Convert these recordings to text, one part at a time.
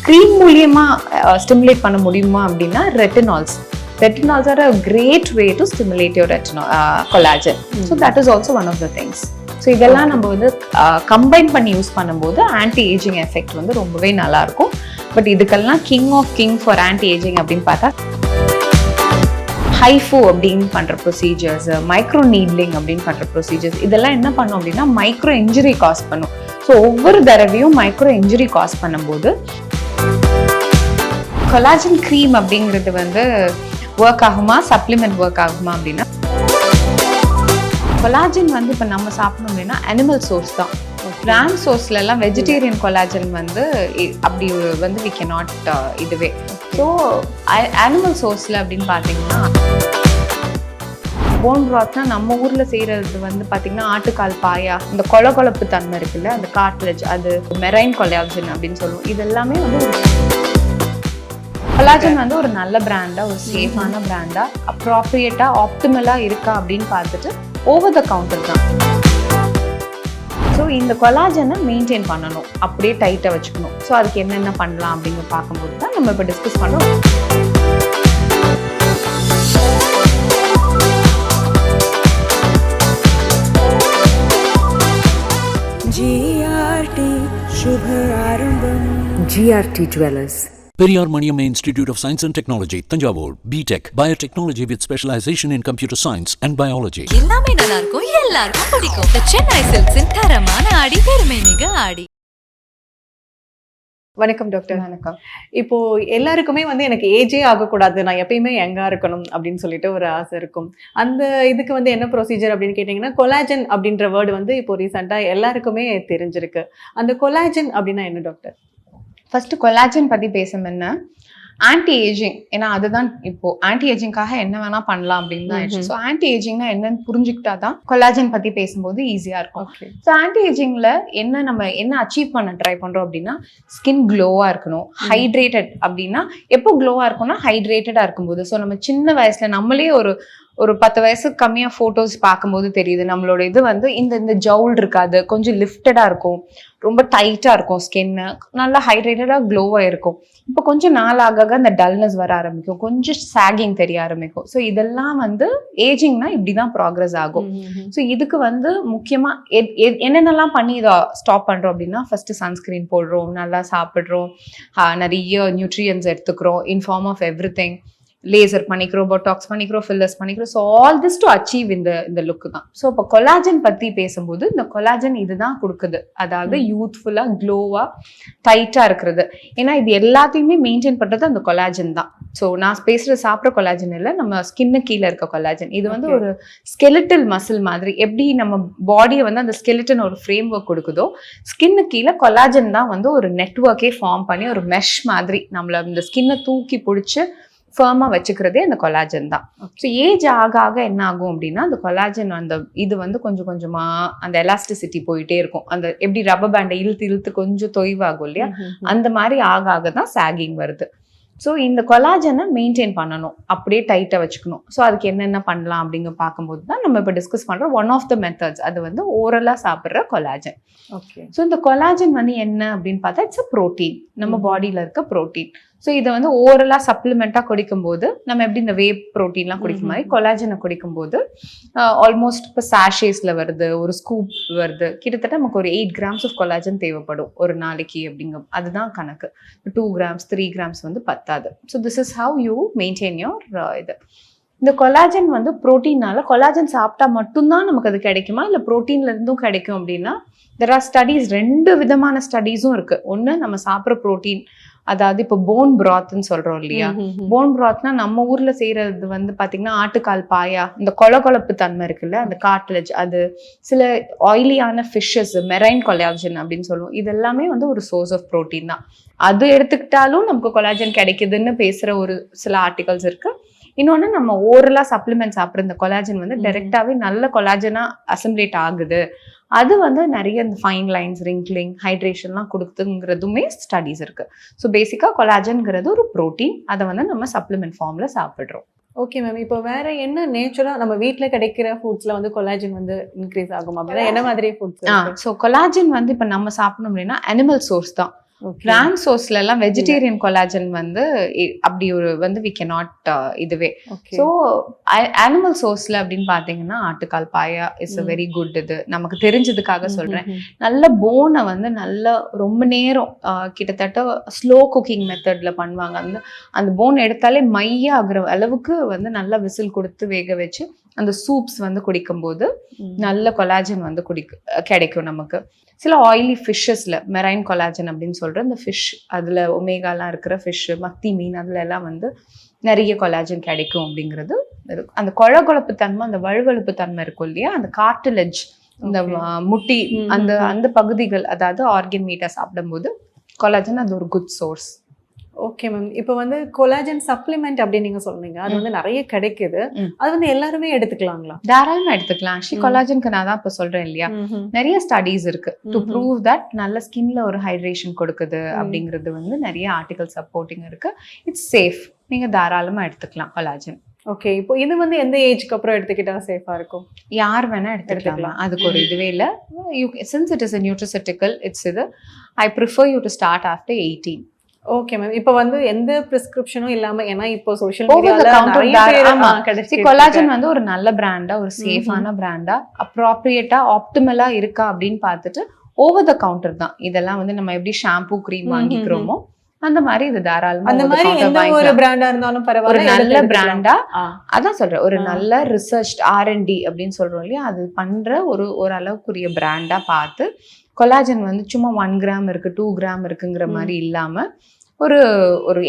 Cream மூலியமா stimulate பண்ண முடியுமா அப்படின்னா ரெட்டினால்ஸ் are a great way to stimulate your collagen. So that is also one of the things. So இதெல்லாம் நம்ம வந்து கம்பைன் பண்ணி யூஸ் பண்ணும்போது ஆன்டி ஏஜிங் எஃபெக்ட் வந்து ரொம்பவே நல்லா இருக்கும். பட் இதுக்கெல்லாம் king of king for anti aging அப்படின்னு பார்த்தா ஹைஃபோ அப்படின்னு பண்ற ப்ரொசீஜர்ஸ், மைக்ரோ நீட்லிங் அப்படின்னு பண்ற ப்ரொசீஜர்ஸ், இதெல்லாம் என்ன பண்ணும் அப்படின்னா மைக்ரோ இன்ஜுரி காஸ் பண்ணும். ஸோ ஒவ்வொரு தடவையும் மைக்ரோ இன்ஜுரி காஸ் பண்ணும்போது கொலாஜன் க்ரீம் அப்படிங்கிறது வந்து ஒர்க் ஆகுமா, சப்ளிமெண்ட் ஒர்க் ஆகுமா அப்படின்னா கொலாஜன் வந்து இப்போ நம்ம சாப்பிடணும் அப்படின்னா அனிமல் சோர்ஸ் தான். பிளான்ட் சோர்ஸ்ல எல்லாம் வெஜிடேரியன் கொலாஜன் வந்து அப்படி வந்து வி கேனாட் இதுவே. ஸோ அனிமல் சோர்ஸ்ல அப்படின்னு பார்த்தீங்கன்னா போன் ப்ராத்னா நம்ம ஊர்ல செய்யறது வந்து பாத்தீங்கன்னா ஆட்டுக்கால் பாயா, இந்த கொழப்பு தன்மை இருக்குல்ல, அந்த கார்ட்லெஜ், அது மெரைன் கொலாஜன் அப்படின்னு சொல்லுவோம். இது எல்லாமே வந்து கொலாஜன் வந்து ஒரு நல்ல பிராண்டா, ஒரு சேஃபான பிராண்டா, அப்ராப்ரியேட்டா, ஆப்டிமலா இருக்கா அப்படின்னு பார்த்துட்டு ஓவர் த கவுண்டர் தான். ஸோ இந்த கொலாஜனை மெயின்டைன் பண்ணணும், அப்படியே டைட்டா வச்சுக்கணும். ஸோ அதுக்கு என்னென்ன பண்ணலாம் அப்படின்னு பார்க்கும்போது தான் நம்ம இப்போ டிஸ்கஸ் பண்ணுறோம். GRT Jewelers, Periyar Maniamma Institute of Science and Technology, Tanjavur, B.Tech, Biotechnology with specialization in computer science and biology. எல்லாமே நல்லா இருக்கும், எல்லாருக்கும் பிடிக்கும். The Chennai Silks in தரமான ஆடி, பெருமை மிக ஆடி. வணக்கம் டாக்டர். வணக்கம். இப்போ எல்லாருக்குமே வந்து எனக்கு ஏஜே ஆகக்கூடாது, நான் எப்பயுமே யங்கா இருக்கணும் அப்படின்னு சொல்லிட்டு ஒரு ஆசை இருக்கும். அந்த இதுக்கு வந்து என்ன ப்ரொசீஜர் அப்படின்னு கேட்டிங்கன்னா, கொலாஜன் அப்படின்ற வேர்டு வந்து இப்போ ரீசெண்டாக எல்லாருக்குமே தெரிஞ்சிருக்கு. அந்த கொலாஜன் அப்படின்னா என்ன டாக்டர்? ஃபர்ஸ்ட் கொலாஜன் பத்தி பேசணும்னா ஆன்டி ஏஜிங், ஏன்னா அதுதான் இப்போ ஆன்டி ஏஜிங்காக என்ன வேணா பண்ணலாம் அப்படின்னு தான். ஸோ ஆன்டி ஏஜிங்னா என்னன்னு புரிஞ்சுக்கிட்டா தான் கொலாஜன் பத்தி பேசும்போது ஈஸியா இருக்கும். ஸோ ஆன்டி ஏஜிங்ல நம்ம என்ன அச்சீவ் பண்ண ட்ரை பண்றோம் அப்படின்னா, ஸ்கின் க்ளோவா இருக்கணும், ஹைட்ரேட்டட். அப்படின்னா எப்போ க்ளோவா இருக்கும்னா ஹைட்ரேட்டடா இருக்கும்போது. ஸோ நம்ம சின்ன வயசுல நம்மளே ஒரு 10 வயசுக்கு கம்மியா போட்டோஸ் பார்க்கும்போது தெரியுது நம்மளோட இது வந்து இந்த ஜவுல் இருக்காது, கொஞ்சம் லிஃப்டடா இருக்கும், ரொம்ப டைட்டா இருக்கும், ஸ்கின் நல்லா ஹைட்ரேட்டடா க்ளோவா இருக்கும். இப்போ கொஞ்சம் நாள் ஆக அந்த டல்னஸ் வர ஆரம்பிக்கும், கொஞ்சம் சாகிங் தெரிய ஆரம்பிக்கும். ஸோ இதெல்லாம் வந்து ஏஜிங்னா இப்படிதான் ப்ராக்ரஸ் ஆகும். ஸோ இதுக்கு வந்து முக்கியமா என்னென்னலாம் பண்ணி இதை ஸ்டாப் பண்றோம் அப்படின்னா, ஃபர்ஸ்ட் சன்ஸ்கிரீன் போடுறோம், நல்லா சாப்பிடுறோம், நிறைய நியூட்ரியன்ஸ் எடுத்துக்கிறோம், in form of everything, laser பண்ணிக்கிறோம், பொட்டாக்ஸ் பண்ணிக்கிறோம், ஃபில்லர்ஸ் பண்ணிக்கிறோம். So all this to achieve இந்த லுக் தான். ஸோ இப்போ கொலாஜன் பத்தி பேசும்போது இந்த கொலாஜன் இதுதான் கொடுக்குது, அதாவது யூத்ஃபுல்லா, க்ளோவா, டைட்டா இருக்கிறது. ஏன்னா இது எல்லாத்தையுமே மெயின்டைன் பண்றது அந்த கொலாஜன் தான். ஸோ நான் பேசுறது சாப்பிட்ற கொலாஜன் இல்லை, நம்ம ஸ்கின்னு கீழே இருக்க கொலாஜன். இது வந்து ஒரு ஸ்கெலிட்டல் மசில் மாதிரி. எப்படி நம்ம பாடியை வந்து அந்த ஸ்கெலிட்டன் ஒரு ஃப்ரேம் ஒர்க் கொடுக்குதோ, ஸ்கின்னு கீழே கொலாஜன் தான் வந்து ஒரு நெட்வொர்க்கே ஃபார்ம் பண்ணி ஒரு மெஷ் மாதிரி நம்மள இந்த ஸ்கின்னை தூக்கி பிடிச்சி ஃபர்மா வச்சுக்கிறதே அந்த கொலாஜன் தான். ஸோ ஏஜ் ஆக ஆக என்ன ஆகும் அப்படின்னா, அந்த கொலாஜன் அந்த இது வந்து கொஞ்சம் கொஞ்சமா அந்த எலாஸ்டிசிட்டி போயிட்டே இருக்கும். அந்த எப்படி ரப்பர் பேண்டை இழுத்து கொஞ்சம் தொய்வாகும் இல்லையா, அந்த மாதிரி ஆக ஆக தான் சாகிங் வருது. ஸோ இந்த கொலாஜனை மெயின்டைன் பண்ணணும், அப்படியே டைட்டாக வச்சுக்கணும். ஸோ அதுக்கு என்னென்ன பண்ணலாம் அப்படிங்க பார்க்கும்போது தான் நம்ம இப்போ டிஸ்கஸ் பண்ணுறோம். ஒன் ஆஃப் த மெத்தட்ஸ் அது வந்து ஓரலாக சாப்பிட்ற கொலாஜன். ஓகே. ஸோ இந்த கொலாஜன் வந்து என்ன அப்படின்னு பார்த்தா, இட்ஸ் அ ப்ரோட்டீன், நம்ம பாடியில் இருக்க ப்ரோட்டீன். ஸோ இதை வந்து ஓரலாக சப்ளிமெண்ட்டாக குடிக்கும்போது நம்ம எப்படி இந்த வே ப்ரோட்டீன்லாம் குடிக்கும் மாதிரி கொலாஜனை குடிக்கும்போது ஆல்மோஸ்ட் இப்போ சாஷேஸில் வருது, ஒரு ஸ்கூப் வருது, கிட்டத்தட்ட நமக்கு ஒரு 8 grams ஆஃப் கொலாஜன் தேவைப்படும் ஒரு நாளைக்கு அப்படிங்க. அதுதான் கணக்கு. 2 grams 3 grams வந்து பத்தாது. So this is how you maintain your இது. இந்த கொலாஜன் வந்து ப்ரோட்டீனால, கொலாஜன் சாப்பிட்டா மட்டும்தான் நமக்கு அது கிடைக்குமா இல்லை ப்ரோட்டீன்ல இருந்தும் கிடைக்கும் அப்படின்னா, தெர் ஆர் ஸ்டடீஸ், 2 விதமான ஸ்டடீஸும் இருக்கு. ஒன்று நம்ம சாப்பிட்ற ப்ரோட்டீன், அதாவது இப்போ போன் பிராத்ன்னு சொல்றோம் இல்லையா, போன் பிராத்னா நம்ம ஊர்ல செய்யறது வந்து பாத்தீங்கன்னா ஆட்டுக்கால் பாயா, இந்த கொழப்பு தன்மை இருக்குல்ல, அந்த கார்ட்லெஜ், அது சில ஆயிலியான ஃபிஷ்ஷஸ், மெரைன் கொலாஜன் அப்படின்னு சொல்லுவோம். இது எல்லாமே வந்து ஒரு சோர்ஸ் ஆஃப் ப்ரோட்டீன் தான். அது எடுத்துக்கிட்டாலும் நமக்கு கொலாஜன் கிடைக்குதுன்னு பேசுற ஒரு சில ஆர்டிகல்ஸ் இருக்கு. இன்னொன்று, நம்ம ஓரலா சப்ளிமெண்ட் சாப்பிட்ற இந்த கொலாஜன் வந்து டைரெக்டாவே நல்ல கொலாஜனா அசம்பிளேட் ஆகுது, அது வந்து நிறைய இந்த ஃபைன் லைன்ஸ், ரிங்க்லிங், ஹைட்ரேஷன்லாம் கொடுக்குதுங்கிறதுமே ஸ்டடீஸ் இருக்கு. ஸோ பேசிக்காக கொலாஜன்ங்கிறது ஒரு ப்ரோட்டீன், அதை வந்து நம்ம சப்ளிமெண்ட் ஃபார்ம்ல சாப்பிட்றோம். Okay ma'am. இப்போ வேற என்ன நேச்சுரா நம்ம வீட்டில் கிடைக்கிற ஃபுட்ஸ்ல வந்து கொலாஜன் வந்து இன்க்ரீஸ் ஆகும் அப்படின்னா என்ன மாதிரி ஃபுட்ஸ்? ஸோ கொலாஜன் வந்து இப்போ நம்ம சாப்பிடணும் அப்படின்னா அனிமல் சோர்ஸ் தான். பிராண்ட் சோர்ஸ்ல எல்லாம் வெஜிடேரியன் கொலாஜன் வந்து அப்படி ஒரு வந்து வி கேனாட் இதுவே. ஸோ அனிமல் சோர்ஸ்ல அப்படின்னு பாத்தீங்கன்னா ஆட்டுக்கால் பாயா இஸ் அ வெரி குட். இது நமக்கு தெரிஞ்சதுக்காக சொல்றேன். நல்ல போனை வந்து நல்ல ரொம்ப நேரம் கிட்டத்தட்ட ஸ்லோ குக்கிங் மெத்தட்ல பண்ணுவாங்க. அந்த போன் எடுத்தாலே மைய ஆகுற அளவுக்கு வந்து நல்லா விசில் கொடுத்து வேக வச்சு அந்த சூப்ஸ் வந்து குடிக்கும்போது நல்ல கொலாஜன் வந்து கிடைக்கும் நமக்கு. சில ஆயிலி ஃபிஷ்ஷஸ்ல மெரைன் கொலாஜன் அப்படின்னு சொல்ற இந்த ஃபிஷ், அதுல ஒமேகாலாம் இருக்கிற ஃபிஷ், மத்தி மீன், அதுல எல்லாம் வந்து நிறைய கொலாஜன் கிடைக்கும் அப்படிங்கிறது. அந்த கொழகொழப்பு தன்மை, அந்த வழுவழுப்பு தன்மை இருக்கும் இல்லையா, அந்த கார்டிலேஜ், இந்த முட்டி, அந்த பகுதிகள், அதாவது ஆர்கன் மீட்டை சாப்பிடும்போது கொலாஜன் அது ஒரு குட் சோர்ஸ். Okay ma'am. இப்போ வந்து கொலாஜன் சப்ளிமெண்ட் அப்படின்னு நீங்க சொன்னீங்க, அது வந்து நிறைய கிடைக்குது. அது வந்து எல்லாருமே எடுத்துக்கலாங்களா? தாராளமா எடுத்துக்கலாம். ஆக்சுவலி கொலாஜனுக்கு நான் தான் இப்ப சொல்றேன் இல்லையா, நிறைய ஸ்டடீஸ் இருக்கு டு ப்ரூவ் தட் நல்ல ஸ்கின்ல ஒரு ஹைட்ரேஷன் கொடுக்குது அப்படிங்கிறது வந்து நிறைய ஆர்டிகல் சப்போர்ட்டிங் இருக்கு. It's safe. நீங்க தாராளமா எடுத்துக்கலாம் கொலாஜன். ஓகே. இப்போ இது வந்து எந்த ஏஜ்க்கு அப்புறம் எடுத்துக்கிட்டா சேஃபா இருக்கும்? யார் வேணா எடுத்துக்கலாம். அதுக்கு ஒரு இதுவே இல்லை. Since it is a nutraceutical, it's இது I prefer you to start after 18. Okay ma'am. இப்போ வந்து எந்த பிரிஸ்கிரிப்ஷனும் இல்லாம, ஏன்னா இப்போ சோஷியல் கொலாஜன் வந்து ஒரு நல்ல பிராண்டா, ஒரு சேஃபான பிராண்டா, அப்ராப்ரியேட்டா, ஆப்டிமலா இருக்கா அப்படின்னு பார்த்துட்டு ஓவர் த கவுண்டர் தான் இதெல்லாம். வந்து நம்ம எப்படி ஷாம்பூ கிரீம் வாங்கிக்கிறோமோ அந்த மாதிரி இது தாராளமா அந்த மாதிரி எந்த ஒரு பிராண்டா இருந்தாலும் பரவாயில்ல, ஒரு நல்ல பிராண்டா. அதான் சொல்றேன், ஒரு நல்ல ரிசர்ச் R&D அப்படின்னு சொல்றோம் இல்லையா, அது பண்ற ஒரு அளவுக்குரிய பிராண்டா பார்த்து கொலாஜன் வந்து சும்மா 1 கிராம் இருக்கு 2 கிராம் இருக்குங்கிற மாதிரி இல்லாம ஒரு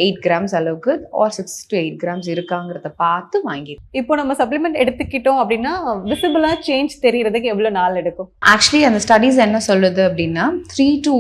8 கிராம்ஸ் அளவுக்கு or 6 to 8 கிராம்ஸ் இருக்காங்கிறத பார்த்து வாங்கி. இப்போ நம்ம சப்ளிமெண்ட் எடுத்துக்கிட்டோம் அப்படின்னா விசிபிளா சேஞ்ச் தெரியறதுக்கு எவ்வளவு நாள் எடுக்கும்? ஆக்சுவலி அந்த ஸ்டடீஸ் என்ன சொல்லுது அப்படின்னா 3 to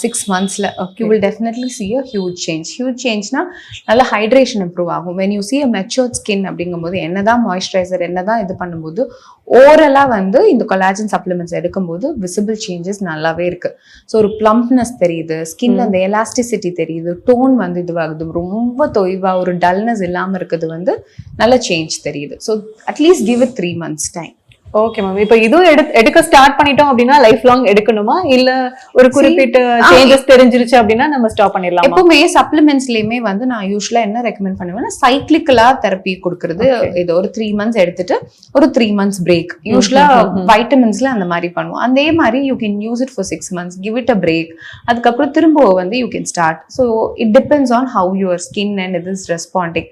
6 monthsல you will definitely see a huge change. Huge changeனா நல்ல ஹைட்ரேஷன் இம்ப்ரூவ் ஆகும். when you see a matured skin அப்படிங்கும்போது என்னதான் மாய்ஸ்சரைசர் என்னதான் இது பண்ணும்போது ஓரலா வந்து இந்த கொலாஜன் சப்ளிமெண்ட்ஸ் எடுக்கும்போது விசிபிள் சேஞ்சஸ் நல்லாவே இருக்கு. ஸோ ஒரு பிளம்ப்னஸ் தெரியுது, ஸ்கின்ல அந்த எலாஸ்டிசிட்டி தெரியுது, டோன் வந்து இதுவாகுது, ரொம்ப தொய்வா ஒரு டல்னஸ் இல்லாம இருக்குது வந்து நல்ல சேஞ்ச் தெரியுது. So at least give it 3 months time. Okay ma'am. இப்போ இதுவும் எடுக்க ஸ்டார்ட் பண்ணிட்டோம் அப்படின்னா லைஃப் லாங் எடுக்கணுமா, இல்ல ஒரு குறிப்பிட்ட சேஞ்சஸ் தெரிஞ்சிருச்சு அப்படின்னா நம்ம ஸ்டாப் பண்ணிடலாம்? எப்பவுமே சப்ளிமெண்ட்ஸ்லயுமே வந்து நான் யூஸ்வலா என்ன ரெக்கமெண்ட் பண்ணுவேன்னா சைக்கிளிக்கலா தெரப்பி கொடுக்கறது. இது ஒரு 3 months எடுத்துட்டு ஒரு 3 months பிரேக். யூஸ்வலா வைட்டமின்ஸ்ல அந்த மாதிரி பண்ணுவோம். அதே மாதிரி you can use it for 6 months, give it a break. அதுக்கப்புறம் திரும்ப வந்து you can start. So it depends on how your skin and it is responding.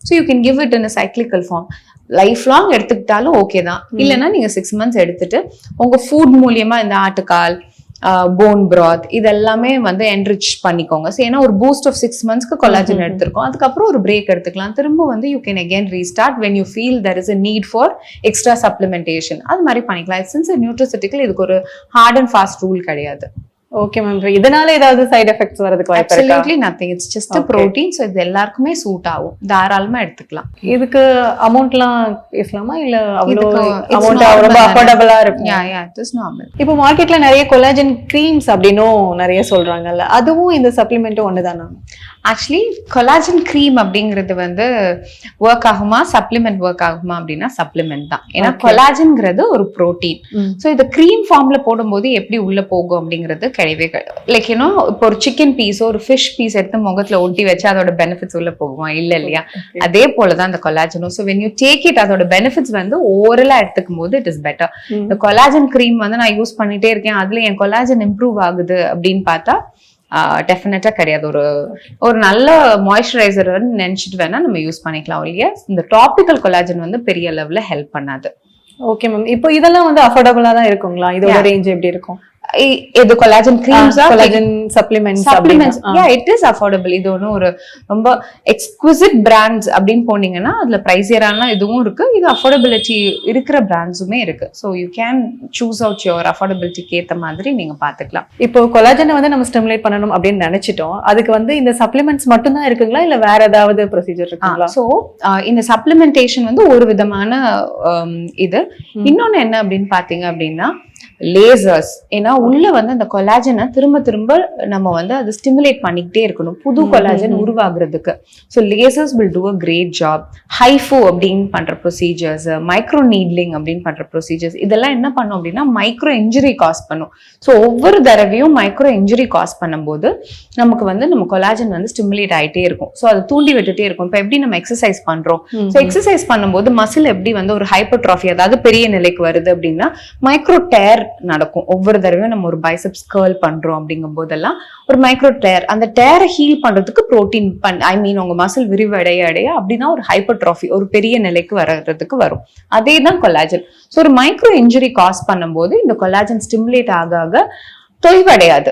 So you can give it in a cyclical form. Life long எடுத்துக்கிட்டாலும் okay தான். இல்லைன்னா நீங்க 6 months எடுத்துட்டு உங்க food மூலியமா இந்த ஆட்டுக்கால், போன் பிராத் இதெல்லாமே வந்து என்ரிச் பண்ணிக்கோங்க. ஏன்னா ஒரு பூஸ்ட் ஆஃப் 6 monthsக்கு கொலாஜன் எடுத்திருக்கோம். அதுக்கப்புறம் ஒரு பிரேக் எடுத்துக்கலாம். திரும்ப வந்து you can again restart when you feel there is a need for extra supplementation. அது மாதிரி பண்ணிக்கலாம். சின்ஸ் நியூட்ரிசெட்டிக்கல் இதுக்கு ஒரு ஹார்ட் அண்ட் ஃபாஸ்ட் ரூல் கிடையாது. Okay ma'am. இதனால ஏதாவது சைடு எஃபெக்ட்ஸ் வரதுக்கு வாய்ப்பு இருக்கா? Absolutely nothing. It's just a protein. So இது எல்லாருக்குமே சூட் ஆகும். தாராளமா எடுத்துக்கலாம். இதுக்கு அமௌண்ட்லாம் பேசலாமா, இல்ல அவ்வளவு அமௌண்ட் ரொம்ப அஃபோர்டபிளா இருக்கும்? Yeah, it is normal. இப்போ மார்க்கெட்ல நிறைய கொலாஜன் கிரீம்ஸ் அப்படினும் நிறைய சொல்றாங்கல்ல, அதுவும் இந்த சப்ளிமெண்ட்டும் ஒண்ணுதானா? ஆக்சுவலி கொலாஜன் கிரீம் அப்படிங்கிறது வந்து ஒர்க் ஆகுமா, சப்ளிமெண்ட் ஒர்க் ஆகுமா அப்படின்னா சப்ளிமெண்ட் தான். ஏன்னா கொலாஜன்ங்கிறது ஒரு புரோட்டீன். ஸோ இது கிரீம் ஃபார்ம்ல போடும்போது எப்படி உள்ள போகும் அப்படிங்கிறது கிடையவே லைக் யூனோ இப்போ ஒரு சிக்கன் பீஸ் ஒரு ஃபிஷ் பீஸ் எடுத்து முகத்துல ஒட்டி வச்சு அதோட பெனிஃபிட்ஸ் உள்ள போகுமா? இல்ல இல்லையா? அதே போலதான் இந்த கொலாஜனும். So when you take it அதோட பெனிஃபிட்ஸ் வந்து ஓரலா எடுத்துக்கும் போது இட் இஸ் பெட்டர். இந்த கொலாஜன் கிரீம் வந்து நான் யூஸ் பண்ணிட்டே இருக்கேன், அதுல என் கொலாஜன் இம்ப்ரூவ் ஆகுது அப்படின்னு பார்த்தா டெஃபினட்டா கிடையாது. ஒரு நல்ல மாய்ஸ்சரைசர் நினைச்சிட்டு வேணா நம்ம யூஸ் பண்ணிக்கலாம் இல்லையா? இந்த டாபிக்கல் கொலாஜன் வந்து பெரிய லெவல்ல ஹெல்ப் பண்ணாது. Okay ma'am. இப்போ இதெல்லாம் வந்து அஃபோர்டபுளா தான் இருக்குங்களா? இதோட ரேஞ்ச் எப்படி இருக்கும்? இது கொலாஜன் கிரீம்ஸா, collagen supplements? Yeah, it is affordable. இது ஒன்றும் ஒரு ரொம்ப எக்ஸ்குவிசிட் பிராண்ட்ஸ் அப்படின்னு போனீங்கன்னா அதுல பிரைஸியரான இதுவும் இருக்கு, இது அஃபோர்டபிலிட்டி இருக்கிற பிராண்ட்ஸுமே இருக்கு. So you can choose out your அஃபோர்டபிலிட்டிக்கு ஏற்ற மாதிரி நீங்க பாத்துக்கலாம். இப்போ கொலாஜனை வந்து நம்ம ஸ்டிமுலேட் பண்ணணும் அப்படின்னு நினைச்சிட்டோம், அதுக்கு வந்து இந்த சப்ளிமெண்ட்ஸ் மட்டும் தான் இருக்குங்களா, இல்ல வேற ஏதாவது ப்ரொசீஜர் இருக்குங்களா? ஸோ இந்த சப்ளிமெண்டேஷன் வந்து ஒரு விதமான இது. இன்னொன்னு என்ன அப்படின்னு பாத்தீங்க அப்படின்னா லேசர்ஸ். ஏன்னா உள்ள வந்து அந்த கொலாஜனை திரும்ப திரும்ப நம்ம வந்து அது ஸ்டிமுலேட் பண்ணிக்கிட்டே இருக்கணும் புது collagen உருவாகுறதுக்கு. So lasers will do a great job. ஹைஃபோ அப்படின்னு பண்ற ப்ரொசீஜர்ஸ், மைக்ரோ நீட்லிங் அப்படின்னு பண்ற ப்ரொசீஜர்ஸ், இதெல்லாம் என்ன பண்ணும் அப்படின்னா மைக்ரோ இன்ஜுரி காஸ் பண்ணும். ஸோ ஒவ்வொரு தடவையும் மைக்ரோ இன்ஜுரி காஸ் பண்ணும்போது நமக்கு வந்து நம்ம கொலாஜன் வந்து ஸ்டிமுலேட் ஆகிட்டே இருக்கும். ஸோ அதை தூண்டி விட்டுட்டே இருக்கும். இப்போ எப்படி நம்ம எக்ஸசைஸ் பண்றோம், ஸோ எக்ஸசைஸ் பண்ணும்போது மசில் எப்படி வந்து ஒரு ஹைப்பர்ட்ராஃபி, அதாவது பெரிய நிலைக்கு வருது அப்படின்னா மைக்ரோ டேர் நடக்கும். ஒவ்வொரு தடவையும் நம்ம ஒரு பைசெப்ஸ் கர்ல் பண்றோம் அப்படிங்கும் போதெல்லாம் ஒரு மைக்ரோ டேர், அந்த டேரை ஹீல் பண்றதுக்கு புரோட்டீன் உங்க மசில் விரிவடைய அடைய அப்படின்னா ஒரு ஹைப்பர்ட்ராஃபி, ஒரு பெரிய நிலைக்கு வர்றதுக்கு வரும். அதே தான் கொலாஜன். ஸோ ஒரு மைக்ரோ இன்ஜுரி காஸ் பண்ணும்போது இந்த கொலாஜன் ஸ்டிமுலேட் ஆக ஆக தொய்வடையாது.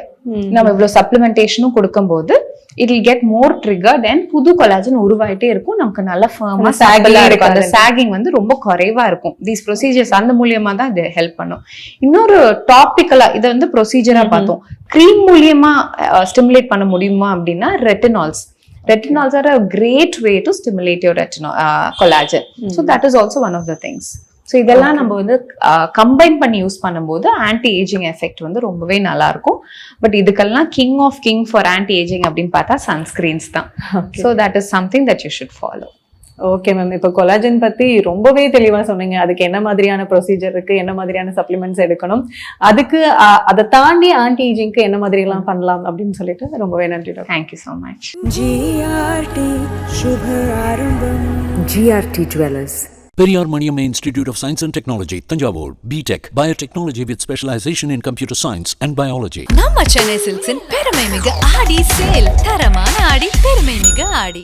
நம்ம இவ்வளவு சப்ளிமெண்டேஷனும் கொடுக்கும் போது it will get more triggered and புது கொலாஜன் உருவாயிட்டே இருக்கும். நமக்கு நல்ல ஃபர்மா சாகிங்கா இருக்கும். அந்த சாகிங் வந்து ரொம்ப குறைவா இருக்கும். தீஸ் ப்ரொசீஜர்ஸ் அந்த மூலியமா தான் இது ஹெல்ப் பண்ணும். இன்னொரு டாபிக்கலா இதை வந்து ப்ரொசீஜரா பார்த்தோம். கிரீம் மூலியமா ஸ்டிமுலேட் பண்ண முடியுமா அப்படின்னா ரெட்டினால்ஸ். Retinols are a great way to stimulate your collagen. So that is also one of the things. So இதெல்லாம் நம்ம வந்து கம்பைன் பண்ணி யூஸ் பண்ணும்போது ஆன்டி ஏஜிங் எஃபெக்ட் வந்து ரொம்பவே நல்லா இருக்கும். பட் இதுக்கெல்லாம் king of king for anti aging அப்படின்னு பார்த்தா சன்ஸ்கிரீன்ஸ் தான். So that is something that you should follow. Okay ma'am, இப்போ கொலாஜன் பத்தி ரொம்பவே தெளிவா சொன்னீங்க. அதுக்கு என்ன மாதிரியான ப்ரொசீஜர் இருக்கு, என்ன மாதிரியான சப்ளிமெண்ட்ஸ் எடுக்கணும், அதுக்கு அதை தாண்டி ஆன்டி ஏஜிங்க்கு என்ன மாதிரி எல்லாம் பண்ணலாம் அப்படின்னு சொல்லிட்டு ரொம்பவே நன்றி. Thank you so much. GRT Jewelers, Periyar Maniamma Institute of Science and Technology, Tanjavur, BTech, Biotechnology with specialization in computer science and biology. நம்ம சென்னை சில்க்ஸின் பெருமை மிகு ஆடி சேல். தரமான ஆடி, பெருமை மிகு ஆடி.